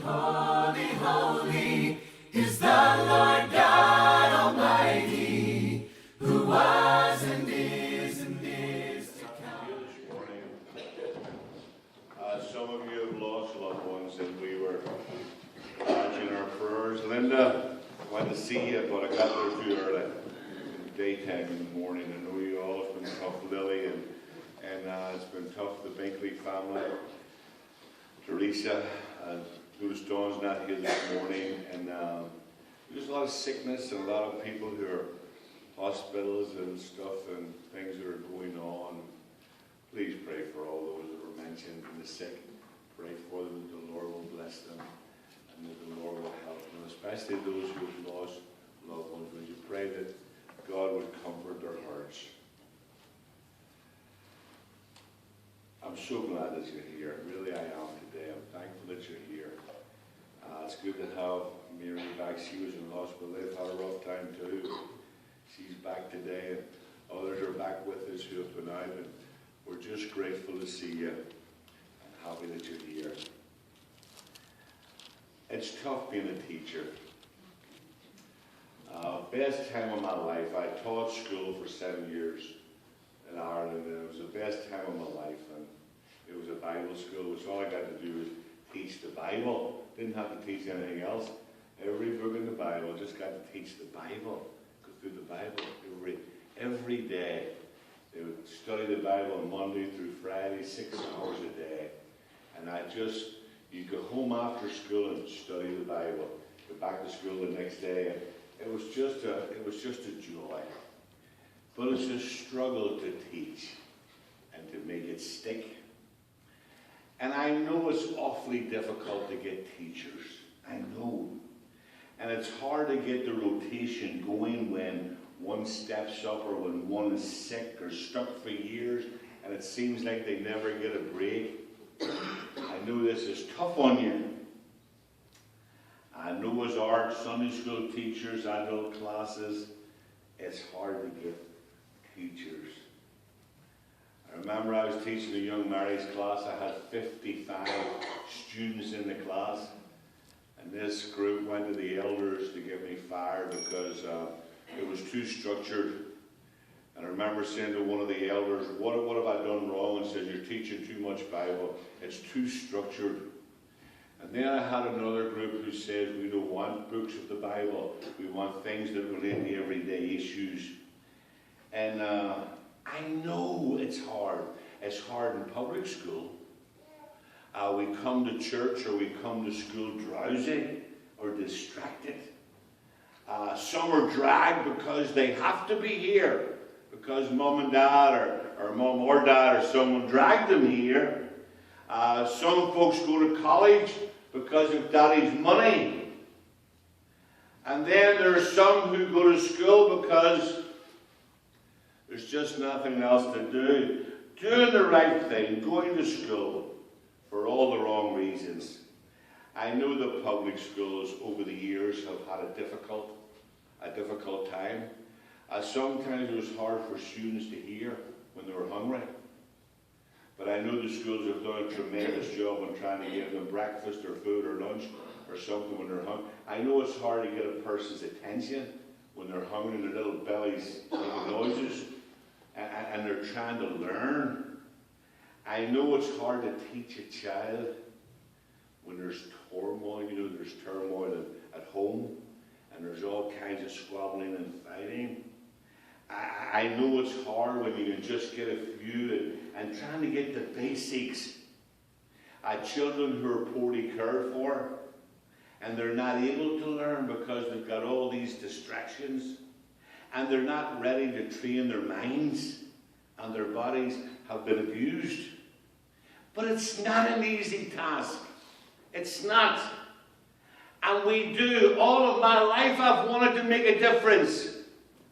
Holy, holy is the Lord God Almighty, who was and is to come. This morning, some of you have lost loved ones, and we were in our prayers. Linda, I went to see you, but I got there too early in the daytime in the morning. I know you all. It's been tough, Lily, and it's been tough, the Binkley family. Teresa, Dawn's not here this morning, and there's a lot of sickness and a lot of people who are hospitals and stuff and things that are going on. Please pray for all those that were mentioned and the sick. Pray for them that the Lord will bless them and that the Lord will help them, especially those who have lost loved ones. Would you pray that God would comfort their hearts? I'm so glad that you're here. Really, I am today. I'm thankful that you're here. It's good to have Mary back. She was in hospital. They've had a rough time too. She's back today, and others are back with us who have been out. And we're just grateful to see you and happy that you're here. It's tough being a teacher. Best time of my life. I taught school for 7 years in Ireland, and it was the best time of my life. And it was a Bible school, which all I got to do was teach the Bible. Didn't have to teach anything else. Every book in the Bible, just got to teach the Bible. Go through the Bible every day. They would study the Bible Monday through Friday, 6 hours a day. And you go home after school and study the Bible. Go back to school the next day. And it was just a joy. But it's a struggle to teach and to make it stick. And I know it's awfully difficult to get teachers. I know. And it's hard to get the rotation going when one steps up or when one is sick or stuck for years and it seems like they never get a break. I know this is tough on you. I know as art, Sunday school teachers, adult classes, it's hard to get teachers. I remember I was teaching a young marrieds class. I had 55 students in the class, and this group went to the elders to get me fired because it was too structured. And I remember saying to one of the elders, what have I done wrong? And said, you're teaching too much Bible. It's too structured. And then I had another group who said, we don't want books of the Bible. We want things that relate to everyday issues. And I know it's hard. It's hard in public school. We come to church or we come to school drowsy or distracted. Some are dragged because they have to be here, because mom and dad or mom or dad or someone dragged them here. Some folks go to college because of daddy's money. And then there are some who go to school because there's just nothing else to do. Doing the right thing, going to school for all the wrong reasons. I know the public schools over the years have had a difficult time. Sometimes it was hard for students to hear when they were hungry. But I know the schools have done a tremendous job on trying to give them breakfast or food or lunch or something when they're hungry. I know it's hard to get a person's attention when they're hungry and their little bellies making noises and they're trying to learn. I know it's hard to teach a child when there's turmoil. There's turmoil at home and there's all kinds of squabbling and fighting. I know it's hard when you can just get a few and trying to get the basics. Children who are poorly cared for and they're not able to learn because they've got all these distractions and they're not ready to train their minds and their bodies have been abused. But it's not an easy task. It's not. And we do. All of my life I've wanted to make a difference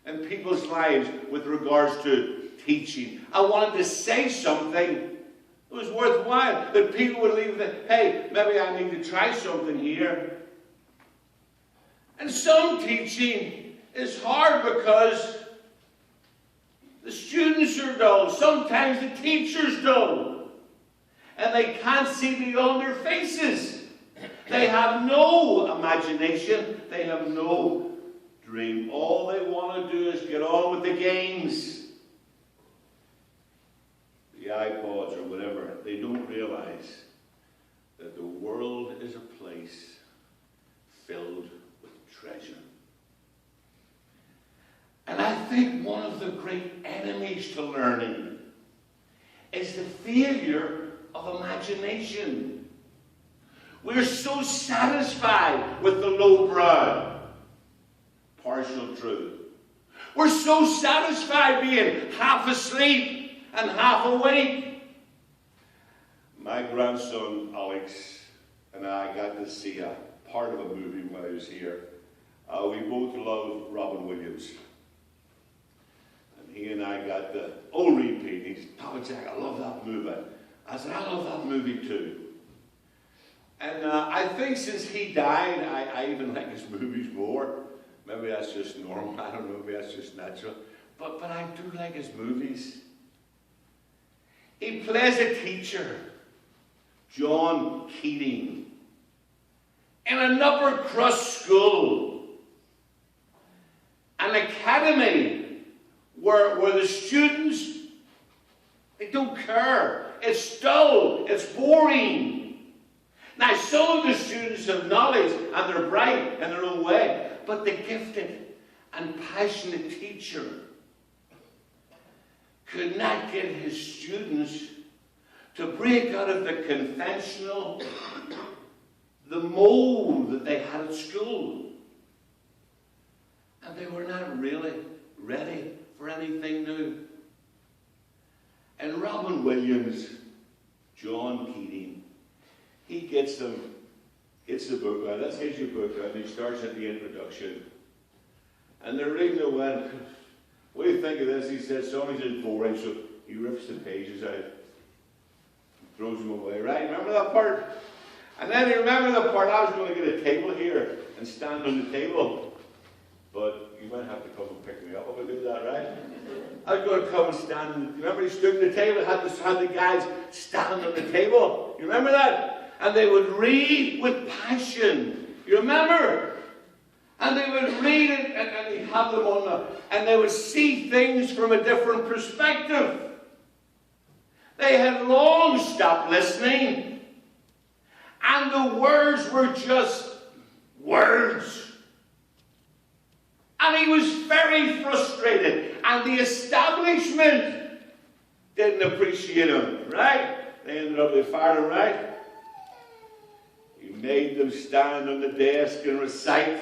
in people's lives with regards to teaching. I wanted to say something that was worthwhile, that people would leave that, hey, maybe I need to try something here. And some teaching is hard because the students are dull. Sometimes the teacher's dull. And they can't see beyond their faces. They have no imagination. They have no dream. All they want to do is get on with the games, the iPods or whatever. They don't realize that the world is a place filled with treasure. And I think one of the great enemies to learning is the failure of imagination. We're so satisfied with the lowbrow, partial truth. We're so satisfied being half asleep and half awake. My grandson Alex and I got to see a part of a movie when I was here. We both love Robin Williams. And he and I got the old repeat. He said, "Papa Jack, I love that movie." I said, "I love that movie too." And I think since he died, I even like his movies more. Maybe that's just normal. I don't know. Maybe that's just natural. But I do like his movies. He plays a teacher, John Keating, in an upper crust school, an academy where the students, they don't care. It's dull. It's boring. Now, some of the students have knowledge and they're bright in their own way, but the gifted and passionate teacher could not get his students to break out of the conventional, the mold that they had at school. And they were not really ready for anything new. And Robin Williams, John Keating, he gets the book out. Let's get your book out. And he starts at the introduction. And they're reading it when, "What do you think of this?" He says, "Something's in boring," so he rips the pages out, throws them away. Right? Remember that part? And then you remember the part, I was going to get a table here and stand on the table. But you might have to come and pick me up if I do that, right? I was going to come and stand. Remember he stood on the table, had the guys stand on the table? You remember that? And they would read with passion. You remember? And they would read it, and he'd have them on and they would see things from a different perspective. They had long stopped listening. And the words were just words. And he was very frustrated. And the establishment didn't appreciate him, right? They ended up, they fired him, right? He made them stand on the desk and recite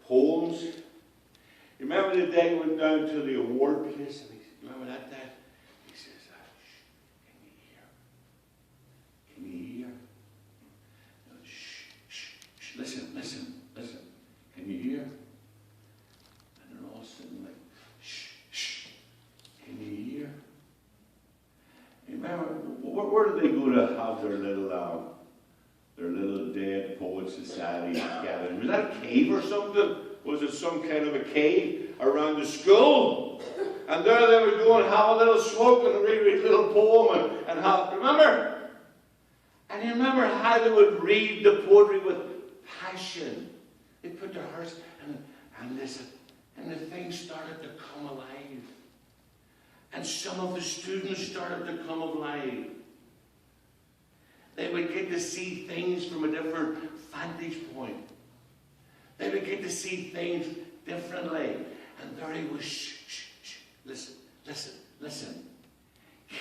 poems. You remember the day he went down to the award place? And remember that day? He says, "Shh, can you hear? No, shh, listen. Can you hear?" And they're all sitting like, "Shh, can you hear?" You remember, where did they go to have their little dead poet society gathering? Was that a cave or something? Was it some kind of a cave around the school? And there they would go and have a little smoke and read a little poem and have, remember? And you remember how they would read the poetry with passion. They put their hearts and listen. And the thing started to come alive. And some of the students started to come alive. They would get to see things from a different vantage point. They would get to see things differently. And there he was, shh, listen.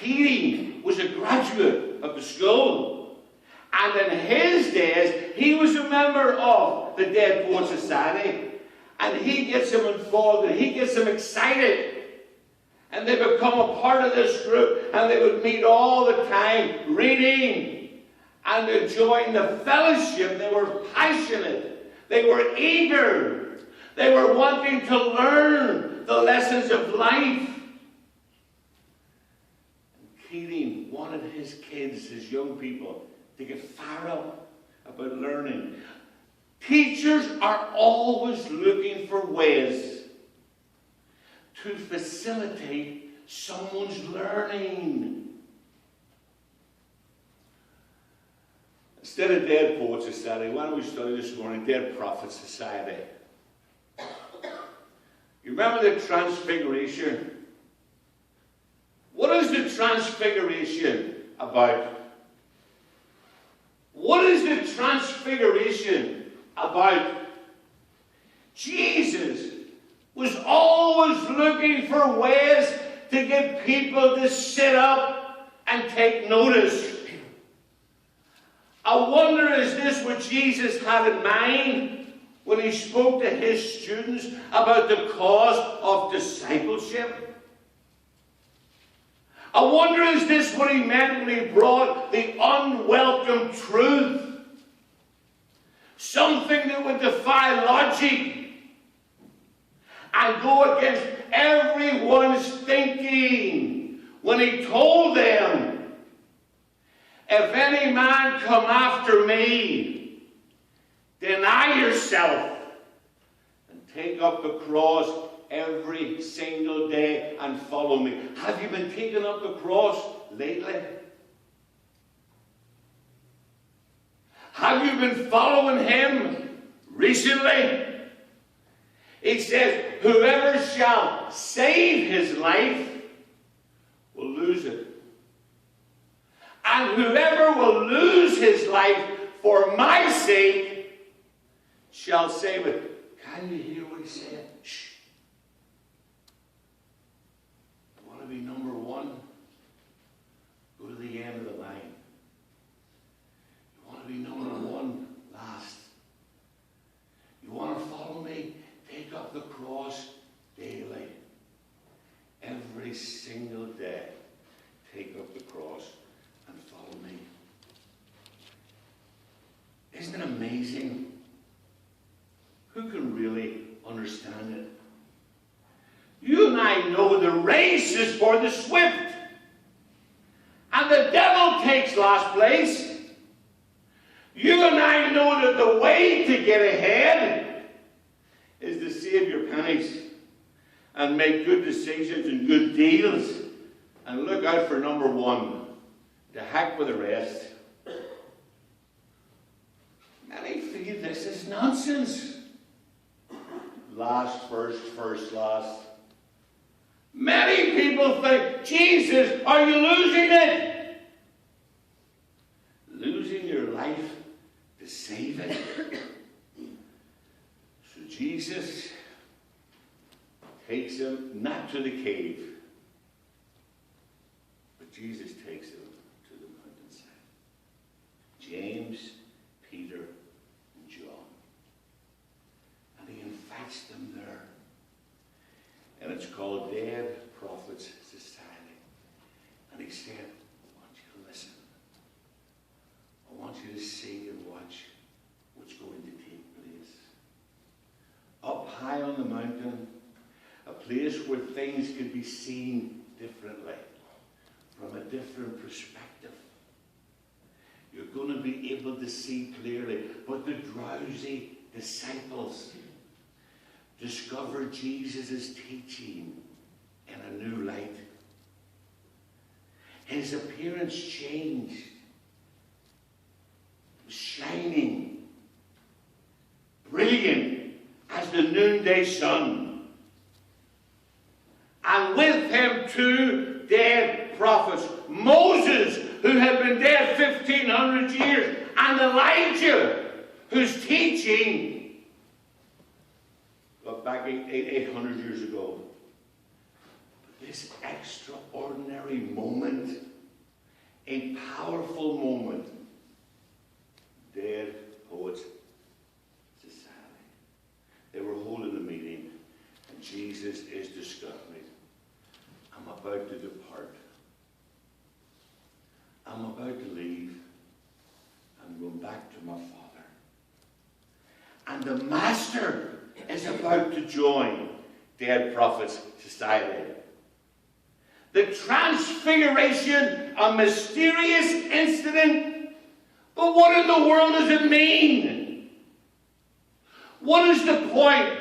Keating was a graduate of the school. And in his days, he was a member of the Dead Poets Society. And he gets them involved and he gets them excited. And they become a part of this group. And they would meet all the time, reading and enjoying the fellowship. They were passionate. They were eager. They were wanting to learn the lessons of life. And Keating wanted his kids, his young people, to get fired up about learning. Teachers are always looking for ways to facilitate someone's learning. Instead of Dead Poets Society, why don't we study this morning Dead Prophets Society? You remember the Transfiguration? What is the Transfiguration about? What is the Transfiguration about? Jesus was always looking for ways to get people to sit up and take notice. I wonder, is this what Jesus had in mind when he spoke to his students about the cause of discipleship? I wonder, is this what he meant when he brought the unwelcome truth? Something that would defy logic and go against everyone's thinking when he told them, if any man come after me, deny yourself and take up the cross every single day and follow me. Have you been taking up the cross lately? Have you been following him recently? He says, whoever shall save his life will lose it. And whoever will lose his life for my sake shall save it. Can you hear what he said? Shh. You want to be number one? Go to the end of the line. You want to be number one? Last. You want to follow me? Take up the cross daily. Every single day. Take up the cross and follow me. Isn't it amazing? Who can really understand it? You and I know the race is for the swift. And the devil takes last place. You and I know that the way to get ahead is to save your pennies and make good decisions and good deals and look out for number one. To heck with the rest. Many feel this is nonsense. Last first, first last. Many people think, Jesus, are you losing it? Losing your life to save it. So Jesus takes him not to the cave, but Jesus takes him to the mountainside. James, Peter, and John. And he invites them there. And it's called Dead Prophets Society. And he said, I want you to listen. I want you to see and watch what's going to take place. Up high on the mountain, a place where things could be seen differently, from a different perspective. You're going to be able to see clearly. But the drowsy disciples discovered Jesus' teaching in a new light. His appearance changed. It was shining, brilliant as the noonday sun. And with him 2 dead prophets. Moses, who had been dead 1,500 years, and Elijah, whose teaching got back 800 years ago. But this extraordinary moment, a powerful moment, Dead Poets Society. They were holding a meeting, and Jesus is discussing it. I'm about to depart. I'm about to leave. I'm going back to my Father. And the Master is about to join Dead Prophets Society. The Transfiguration, a mysterious incident. But what in the world does it mean? What is the point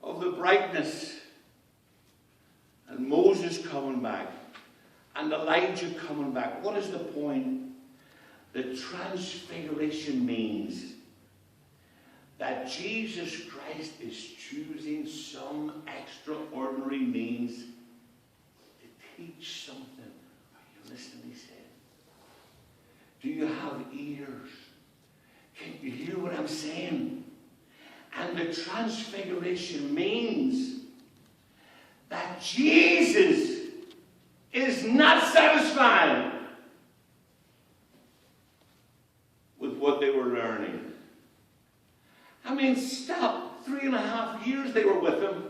of the brightness? And Moses coming back. And Elijah coming back. What is the point? The transfiguration means that Jesus Christ is choosing some extraordinary means to teach something. Are you listening to me saying? Do you have ears? Can you hear what I'm saying? And the transfiguration means that Jesus is not satisfied with what they were learning. I mean, stop. 3.5 years they were with him,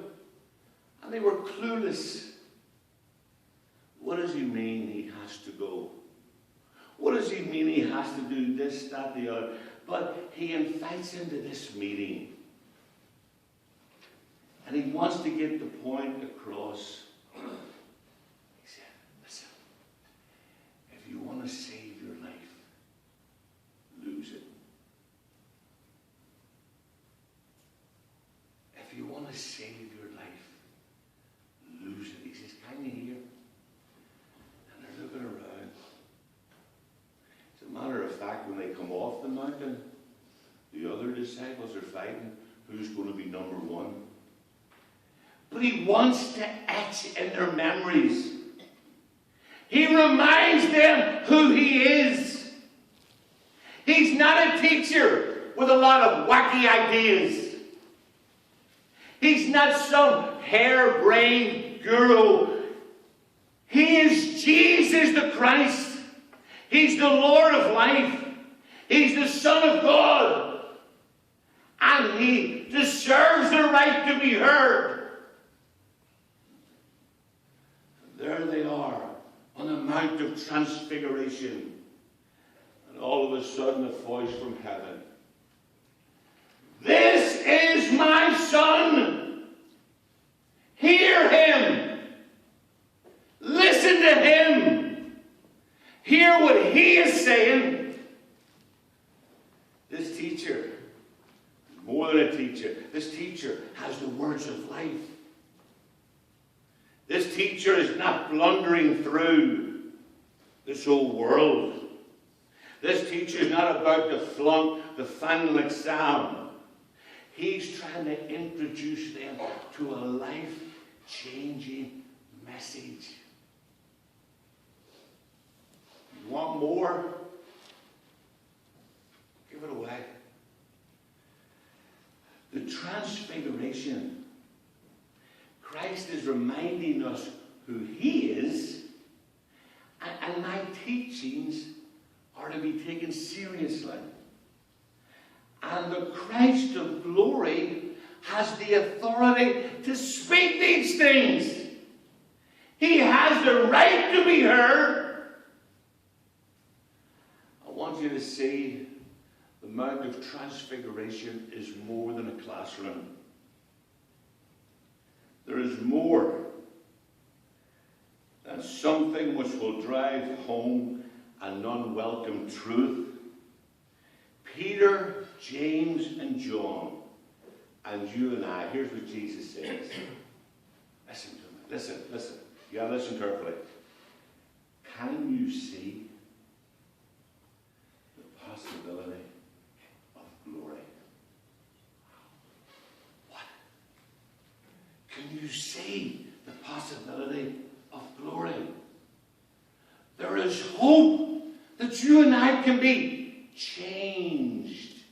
and they were clueless. What does he mean he has to go? What does he mean he has to do this, that, the other? But he invites into this meeting. And he wants to get the point across. He said, listen, if you want to save your life, lose it. If you want to save your life, lose it. He says, can you hear? And they're looking around. As a matter of fact, when they come off the mountain, the other disciples are fighting who's going to be number one. But he wants to etch in their memories. He reminds them who he is. He's not a teacher with a lot of wacky ideas. He's not some harebrained guru. He is Jesus the Christ. He's the Lord of life. He's the Son of God. And he deserves the right to be heard. There they are on the Mount of Transfiguration. And all of a sudden a voice from heaven. This is my Son. Hear him. Listen to him. Hear what he is saying. This teacher, more than a teacher, this teacher has the words of life. This teacher is not blundering through this old world. This teacher is not about to flunk the final exam. He's trying to introduce them to a life-changing message. You want more? Give it away. The Transfiguration. Christ is reminding us who he is, and my teachings are to be taken seriously. And the Christ of glory has the authority to speak these things. He has the right to be heard. I want you to see the Mount of Transfiguration is more than a classroom. There is more than something which will drive home an unwelcome truth. Peter, James, and John, and you and I, here's what Jesus says. Listen to me. Listen. You gotta listen carefully. Can you see the possibility of glory? What? Can you see the possibility of glory? There is hope that you and I can be changed,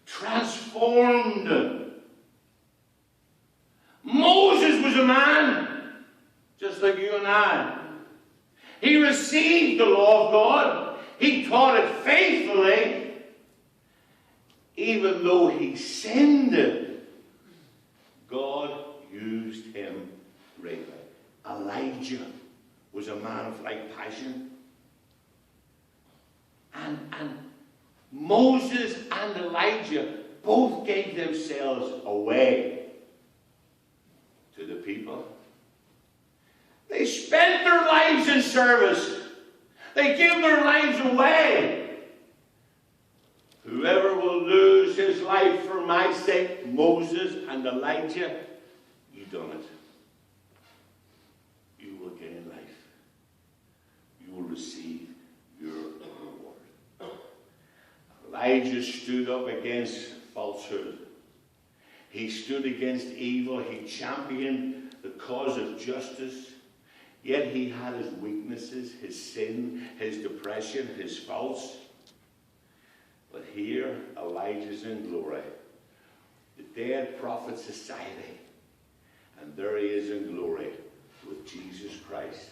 transformed. Moses was a man just like you and I. He received the law of God. He taught it faithfully. Even though he sinned, God used him greatly. Elijah was a man of like passion. And Moses and Elijah both gave themselves away to the people. They spent their lives in service. They gave their lives away. Whoever will lose his life for my sake, Moses and Elijah, you done it. You will gain life. You will receive your reward. Elijah stood up against falsehood. He stood against evil. He championed the cause of justice. Yet he had his weaknesses, his sin, his depression, his faults. But here, Elijah's in glory. The dead prophet society. And there he is in glory with Jesus Christ,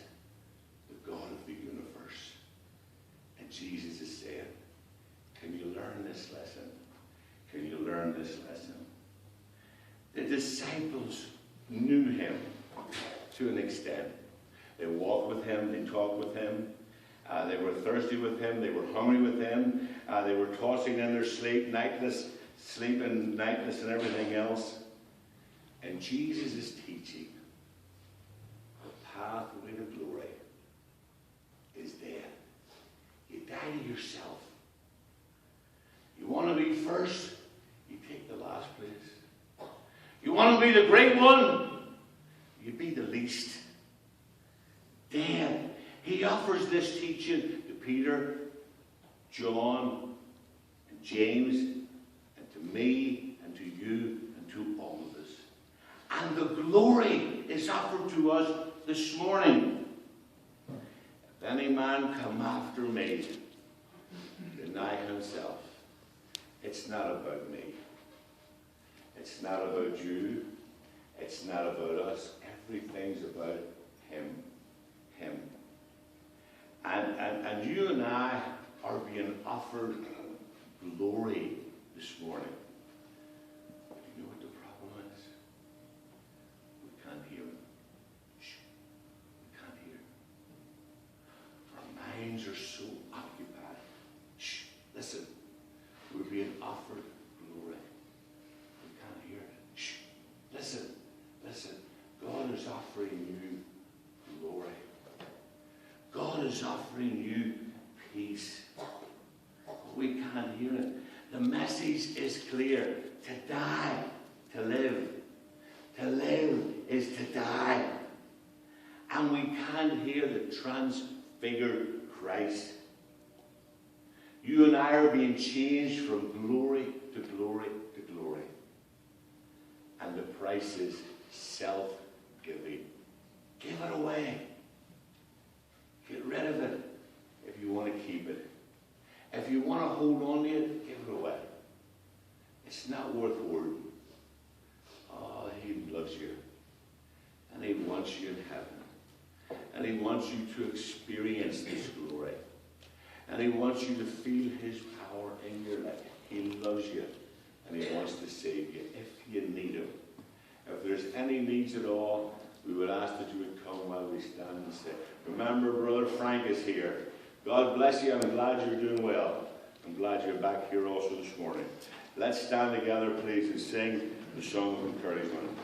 the God of the universe. And Jesus is saying, can you learn this lesson? Can you learn this lesson? The disciples knew him to an extent. They walked with him, they talked with him, they were thirsty with him, they were hungry with him, they were tossing in their sleep, sleeping nightless and everything else. And Jesus is teaching the pathway to glory is there. You die to yourself. You want to be first, you take the last place. You want to be the great one, you be the least. Then he offers this teaching to Peter, John, and James, and to me, and to you, and to all of us. And the glory is offered to us this morning. If any man come after me, deny himself. It's not about me. It's not about you. It's not about us. Everything's about him. Him. And you and I are being offered glory this morning. But you know what the problem is? We can't hear him. Shh. We can't hear him. Our minds are so occupied. Shh. Listen. We're being offered glory. We can't hear it. Shh. Listen. Listen. God is offering you glory. God is offering you peace. We can't hear it. The message is clear. To die, to live. To live is to die. And we can't hear the transfigured Christ. You and I are being changed from glory to glory to glory. And the price is self-giving. Give it away. Get rid of it if you want to keep it. If you want to hold on to it, give it away. It's not worth hoarding. Oh, he loves you. And he wants you in heaven. And he wants you to experience this glory. And he wants you to feel his power in your life. He loves you. And he wants to save you if you need him. If there's any needs at all, we would ask that you would come while we stand and say, remember, Brother Frank is here. God bless you. I'm glad you're doing well. I'm glad you're back here also this morning. Let's stand together, please, and sing the song of encouragement.